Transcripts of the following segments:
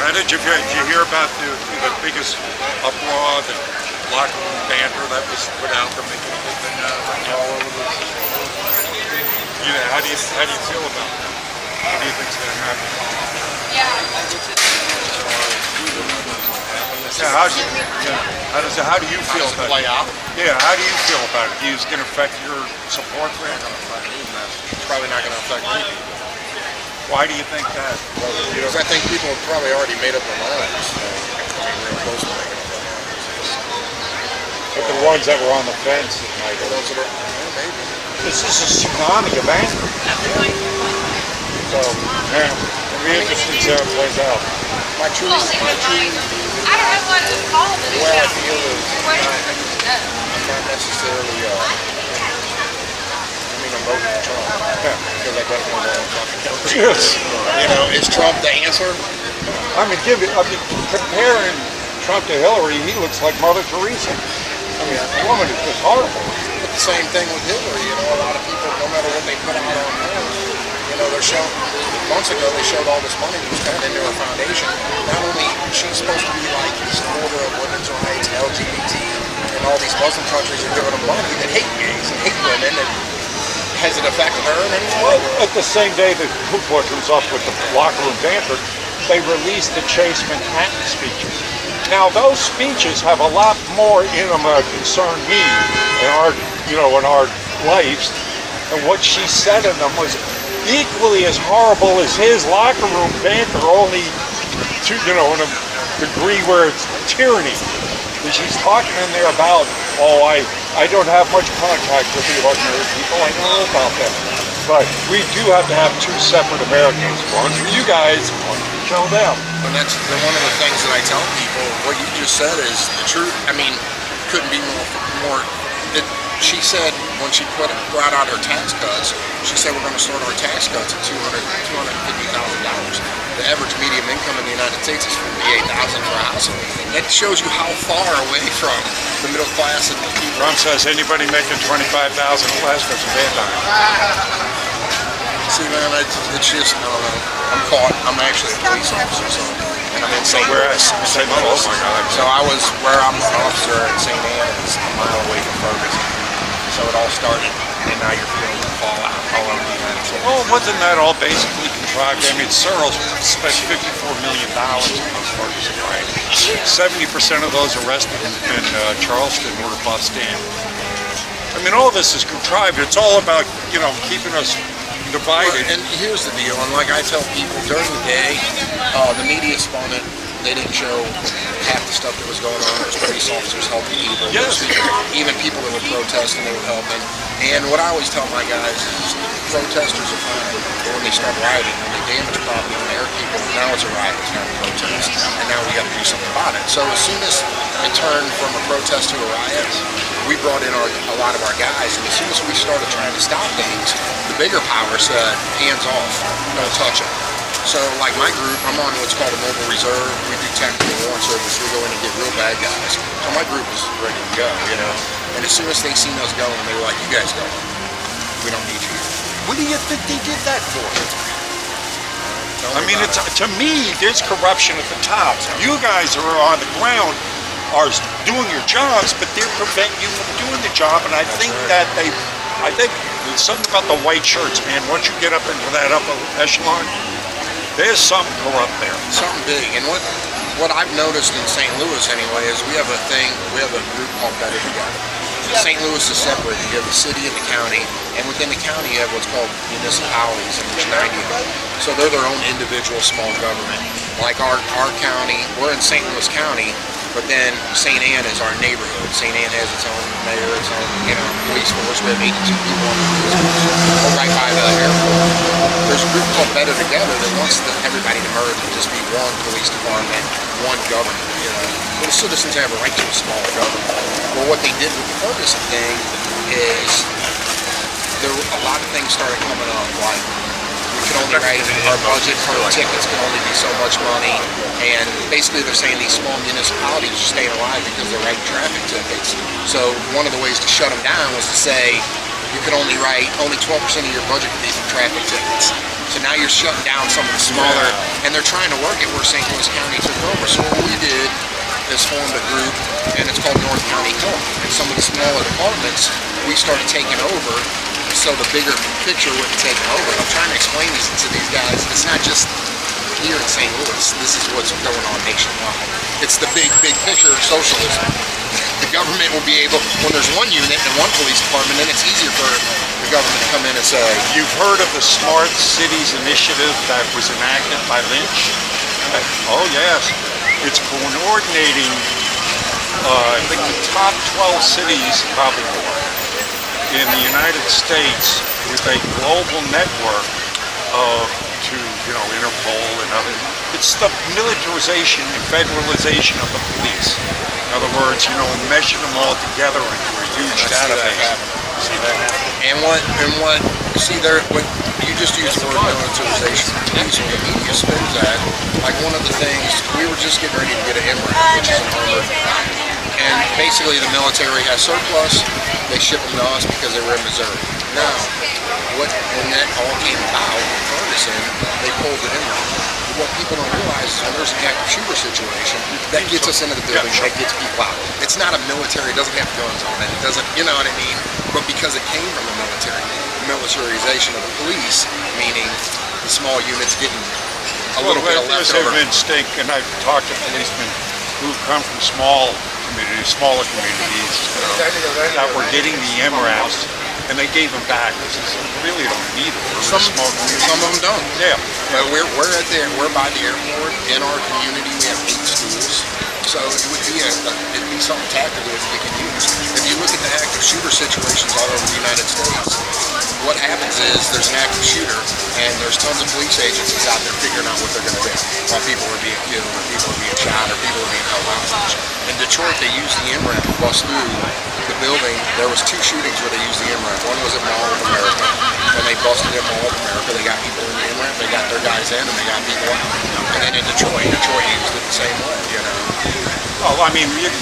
Did you hear about the biggest uproar, the locker room banter that was put out to make it a big thing all over the how do you feel about that? What do you think's going to happen? How do you feel about it? Play out? Yeah, how do you feel about it? Is it going to affect your support for it? It's probably not going to affect me. Why do you think that? Because I think people have probably already made up their minds. Real close to making up their minds. But the ones that were on the fence, Michael. Those that are, maybe. This is a tsunami of anger. So, yeah, it'll be interesting to see how it plays out. My true, I don't know what it's called. the way I feel is I'm not necessarily, I'm voting for Trump. Because I definitely don't want Trump to come. Yes. You know, is Trump the answer? Comparing Trump to Hillary, he looks like Mother Teresa. I mean, the woman is just horrible. But the same thing with Hillary, you know, a lot of people, no matter what they put out on her, you know, they're showing, months ago they showed all this money that was coming into her foundation. Not only she's supposed to be like a supporter of women's rights, LGBT, and all these Muslim countries are giving them money that hate gays and hate women, and has it affected her in any way? Well, at the same day that Putin comes up with the locker room banter, they released the Chase Manhattan speeches. Now those speeches have a lot more in them that concern me in our lives, and what she said in them was equally as horrible as his locker room banter, only to in a degree where it's tyranny. And she's talking in there about, I don't have much contact with the ordinary people. I know about them, but we do have to have two separate Americans. One for you guys, one for them. And that's one of the things that I tell people. What you just said is the truth. I mean, couldn't be more. She said when she brought out her tax cuts, she said we're going to start our tax cuts at $250,000. The average median income in the United States is $48,000 for a household. That shows you how far away from the middle class and the people. Trump says anybody making $25,000 or less goes to bed on it. See, man, it's just, I don't know. I'm caught. I'm actually a police officer, and I'm in St. Louis. St. Louis. Oh my God. So I was where I'm an officer in St. Anne, it's a mile away from Ferguson. So it all started, and now you're feeling the fallout all over the United States. Well, wasn't that all basically contrived? I mean, Searles spent $54 million on those Ferguson riots. 70% of those arrested in Charleston were bust in. I mean, all this is contrived. It's all about, keeping us divided. And here's the deal, and like I tell people, during the day, the media spun it. They didn't show half the stuff that was going on. There was police officers helping people. Yes. Even people that were protesting, they were helping. And what I always tell my guys is protesters are fine when they start rioting, when they damage property and hurt people. Now it's a riot, it's not a protest. And now we got to do something about it. So as soon as it turned from a protest to a riot, we brought in a lot of our guys. And as soon as we started trying to stop things, the bigger power said, hands off, don't touch them. So, like my group, I'm on what's called a mobile reserve. We do tactical warrant service. We go in and get real bad guys. So my group is ready to go, And as soon as they seen us going, they were like, you guys go. We don't need you. What do you think they did that for? I mean, to me, there's corruption at the top. You guys are on the ground, are doing your jobs, but they're preventing you from doing the job. And I think that I think there's something about the white shirts, man. Once you get up into that upper echelon, there's something corrupt there. Something big. And what I've noticed in St. Louis anyway is we have a group called Better Together. St. Louis is separated. You have the city and the county, and within the county you have what's called municipalities, and there's 90 of them. So they're their own individual small government. Like our county, we're in St. Louis County, but then St. Anne is our neighborhood. St. Anne has its own mayor, its own police force. We have 82 people on the police force. We're right by the airport. There's a group called Better Together that wants everybody to merge and just be one police department, one government. But the citizens have a right to a small government. Well, what they did with the Ferguson thing is a lot of things started coming up, like we can only write our budget for tickets can only be so much money, and basically they're saying these small municipalities are staying alive because they're writing traffic tickets. So one of the ways to shut them down was to say you can only 12% of your budget can be for traffic tickets. So now you're shutting down some of the smaller, and they're trying to work it where St. Louis County took over. So what we did is formed a group, and it's called North County Health. And some of the smaller departments, we started taking over, so the bigger picture would be taken over. I'm trying to explain this to these guys. It's not just here in St. Louis. This is what's going on nationwide. It's the big picture of socialism. The government will be able, when there's one unit and one police department, then it's easier for the government to come in and say, You've heard of the Smart Cities Initiative that was enacted by Lynch? Oh yes. It's coordinating, I think the top 12 cities, probably more, in the United States with a global network to, Interpol and other. It's the militarization and federalization of the police. In other words, meshing them all together into a huge database. See that happen? And what you just used the word militarization. So the media spins that. Like one of the things, we were just getting ready to get an MRAP, which is an armored. And basically the military has surplus, they ship them to us because they were in Missouri. Now, when that all came about, Ferguson, they pulled the MRAP. What people don't realize is when there's an active shooter situation, that gets us into the building, that gets people out. It's not a military, it doesn't have guns on it, it doesn't, you know what I mean? But because it came from the military, militarization of the police, meaning the small units getting a little bit of leftover. There's an instinct, and I've talked to policemen who come from smaller communities that were getting the MRAPs, and they gave them back. They said, we really don't need it. Some of them don't. Yeah. But we're by the airport. In our community, we have 8 schools. So it would be it'd be something tactical that we could use. If you look at the active shooter situations all over the United States, what happens is there's an active shooter, and there's tons of police agencies out there figuring out what they're going to do while people are being killed, or people are being shot, or people are being held hostage. In Detroit, they used the MRAP to bust through the building. There was 2 shootings where they used the MRAP. One was at Mall of America, and they busted in Mall of America. They got people in the MRAP, they got their guys in, and they got people out. And then in Detroit used it the same way, Well, I mean, we can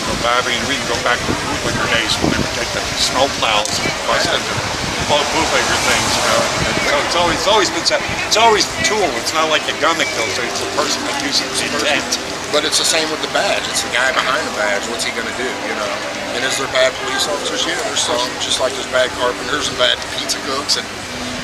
go back to the bootlegger days when they would take the snow plows and bust into bootlegger things, So it's always been said. It's always the tool. It's not like the gun that kills it. It's the person that uses the intent. But it's the same with the badge. It's the guy behind the badge. What's he going to do, And is there bad police officers? Yeah, there's some. Just like there's bad carpenters and bad pizza cooks. And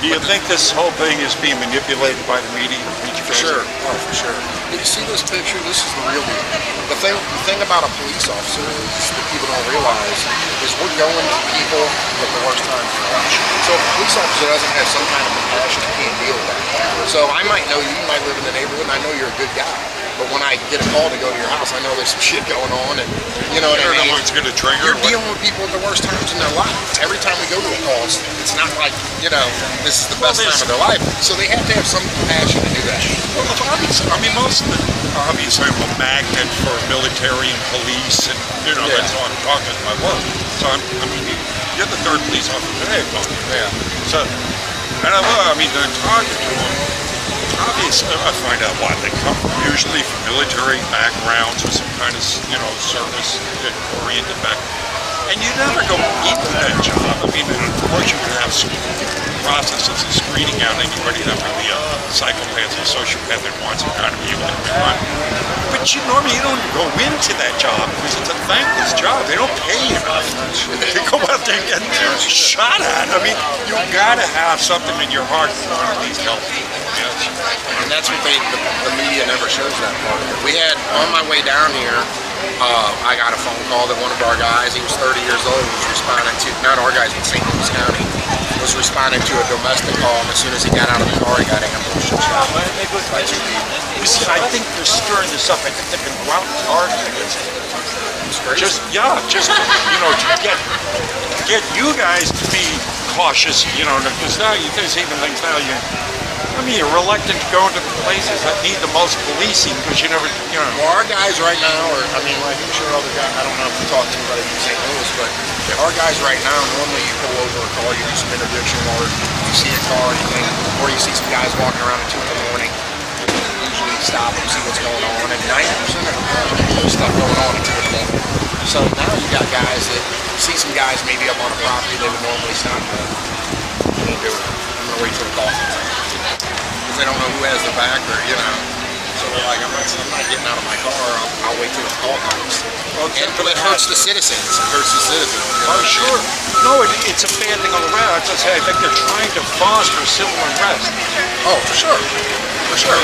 do you think this whole thing is being manipulated by the media? For sure. Oh, for sure. You see this picture? This is the real deal. The thing about a police officer is that people don't realize is we're going to people at the worst times in their life. So if a police officer doesn't have some kind of compassion, he can't deal with that. So I might know you might live in the neighborhood, and I know you're a good guy. But when I get a call to go to your house, I know there's some shit going on, and you know what I mean? You don't know what's going to trigger. You're dealing with people at the worst times in their lives. Every time we go to a call, it's not like, this is the best time of their life. So they have to have some compassion to do that. Well, obviously, most of the, obviously, I'm a magnet for military and police, and, that's how I'm talking to my work. So, you're the 3rd police officer today, Yeah. So, and they're talking to them. Obviously, I find out why they come usually from military backgrounds or some kind of, service-oriented background. And you never go into that job. Of course you can have processes of screening out anybody that really a psychopath or sociopath that wants to kind of be able to run. But normally you don't go into that job because it's a thankless job. They don't pay you enough. They go out there and get shot at. You gotta have something in your heart to want to at least help people. And that's what the media never shows that part of it. We had, on my way down here, I got a phone call that one of our guys, he was 30 years old, was responding to, not our guys, but St. Louis County, was responding to a domestic call, and as soon as he got out of the car, he got ambushed and shot by 2 people. You see, I think they're stirring this up. I think they're going to go out and target it. It's crazy. Just to get you guys to be cautious, because now you guys even things now you're reluctant to go into the places that need the most policing because you never, Well, our guys right now are, I'm sure other guys, I don't know if you talk to anybody from St. Louis, but our guys right now, normally you pull over a car, you do some interdiction, or you see a car, or you see some guys walking around at 2 in the morning, you usually stop and see what's going on, and 90% of the time, there's stuff going on at 2 in the morning. So now you got guys that see some guys maybe up on a property they would normally stop at. I'm going to do it. I'm going to wait till the call comes out. they don't know who has their back, or So they're like, I'm not getting out of my car. I'll wait till the call comes. Well, And it hurts the citizens. It hurts the citizens. Oh, sure. No, it's a bad thing all around. I just say, I think they're trying to foster civil unrest. Oh, for sure. For sure.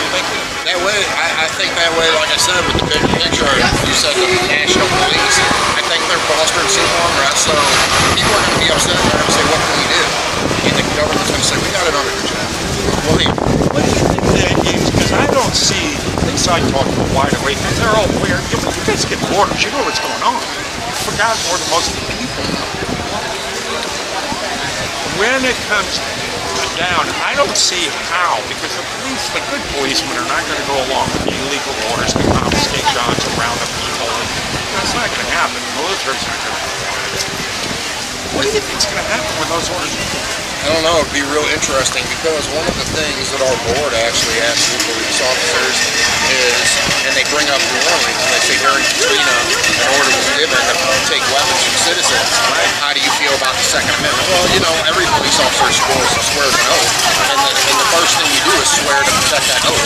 That way, I think that way, like I said, with the bigger picture, you said the national police, I think they're fostering civil unrest, so people are going to be upset and they're going to say, what can we do? And the government's going to say, we got it under control. Well, hey, What do you think that is? Because I don't see, at least I talk to a wide array, because they're all aware. You guys get orders, you know what's going on. You forgot more than most of the people know. When it comes down, I don't see how, because the police, the good policemen, are not going to go along with the illegal orders to confiscate guns and round up people. That's not going to happen. The military's not going to provide it. What do you think's going to happen when those orders I don't know, it'd be real interesting because one of the things that our board actually asks the police officers is, and they bring up New Orleans, and they say during Katrina, an order was given to take weapons from citizens. How do you feel about the Second Amendment? Well, every police officer swears an oath, and the first thing you do is swear to protect that oath.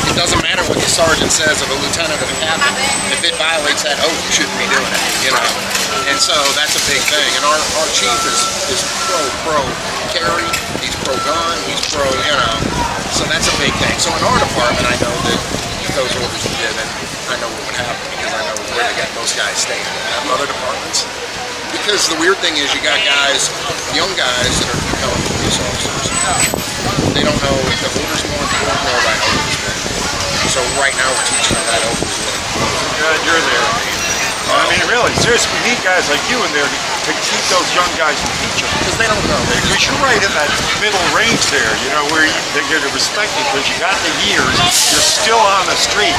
It doesn't matter what the sergeant says of a lieutenant or a captain. If it violates that oath, you shouldn't be doing it, And so that's a big thing. And our chief is pro carry, he's pro gun, he's pro, so that's a big thing. So in our department, I know that if those orders were given, I know what would happen because I know where they got those guys staying. Other departments, because the weird thing is you got guys, young guys that are becoming police officers. They don't know if the order's more important or that oath is more important. So right now we're teaching them that oath is really important. God, you're there. I mean, really, seriously, we need guys like you in there to keep those young guys from teaching. Because they don't know. Because you're right in that middle range there, where they get to respect you because you got the years, you're still on the street.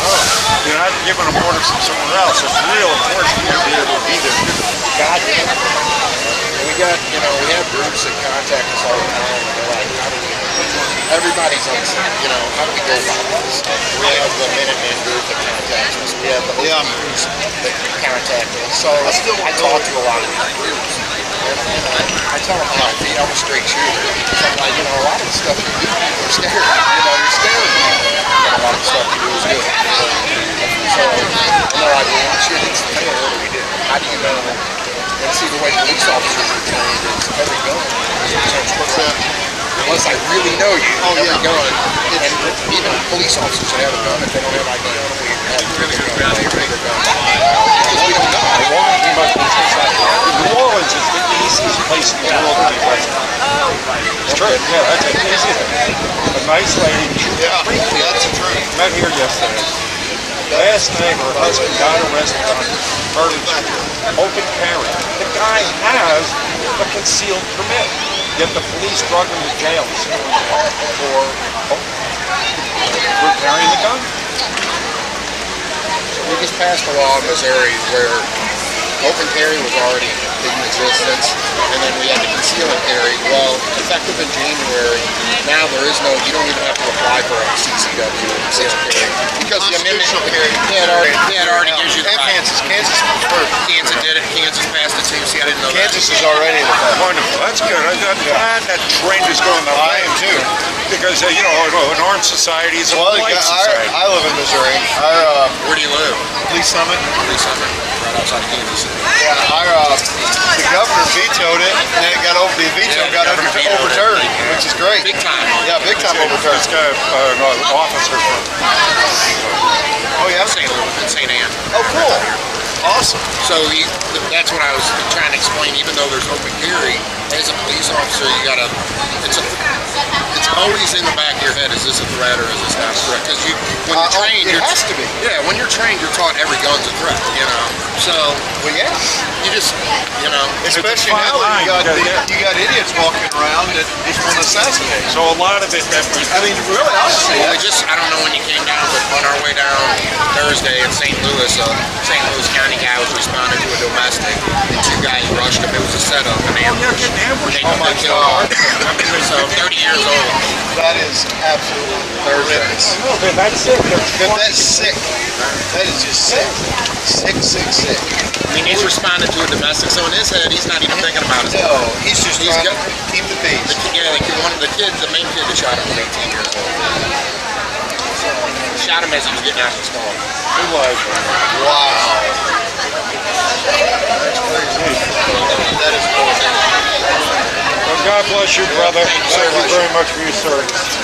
You're not giving them orders from somewhere else. It's real important for you to be able to be there. God, we got, we have groups that contact us all the time, and they're like, everybody's on, how do we go about this? We have the Minutemen group that contacts us. We have the OP groups that contact us. So I talk to a lot of these groups. And I tell them how I feel. I'm a straight shooter. So I'm like, a lot of the stuff you do, people are scared. You're scared of people. And a lot of the stuff you do is good. So, and they're like, well, shit, it's the tail. What do we do? How do you know? And see, the way police officers are trained is every gun is what's that? Unless I really know you, every gun, and even police officers that have a gun, if they don't have ID on them, we have to really gun, they bring their gun because we don't know. New Orleans is the easiest place in the world to be arrested. It's true. Yeah, that's the easiest. A nice lady. Yeah, that's true. Met here yesterday. Last night, her husband got arrested on murder charge. Open carry. The guy has a concealed permit. Yet the police drug him to jail for carrying the gun. So we just passed a law in Missouri where open carry was already in existence, and then we had to conceal and carry. Well, effective in January, now there is no, you don't even have to apply for a CCW or conceal and carry. Because the amendment, it already gives you the right. Kansas first. Kansas did it. Kansas passed it too. See, I didn't know Kansas that. is already in the past. Wonderful. That's good. I'm glad that trend is going that way. I am too. Because, an orange society is a polite society. I live in Missouri. Where do you live? Lee Summit. Lee Summit, right outside of Kansas City. Yeah, the governor vetoed it, and then it got over. The veto got overturned, which is great. Big time. Yeah, big time overturned. This guy, an officer from. Oh yeah, St. Anne. Oh cool. Awesome. So that's what I was trying to explain. Even though there's open carry, as a police officer, you gotta. It's always in the back of your head: is this a threat or is this not a threat? Because when you're trained, it has to be. Yeah, when you're trained, you're taught every gun's a threat. So well, yeah. You just, especially now that you got idiots walking around that just want to assassinate. So a lot of it that we. I mean, really, honestly. Well, I don't know when you came down, but on our way down Thursday in St. Louis, St. Louis County guy was responding to a domestic, and two guys rushed him. It was a setup, an ambush. Oh my God. So 30 years old. That is absolutely horrendous. No, but that's it. But that's sick. That is just sick. Sick, sick, sick. I mean, he's responding to a domestic, so in his head, he's not even thinking about his No, he's just He's trying to got- keep the peace. one of the kids, the main kid that shot him was 18 years old. Shot him as he was getting out of his car. He was. Wow. That's crazy. That is bullshit. Well, God bless you, brother. Thank you so Thank you much. very much for your service.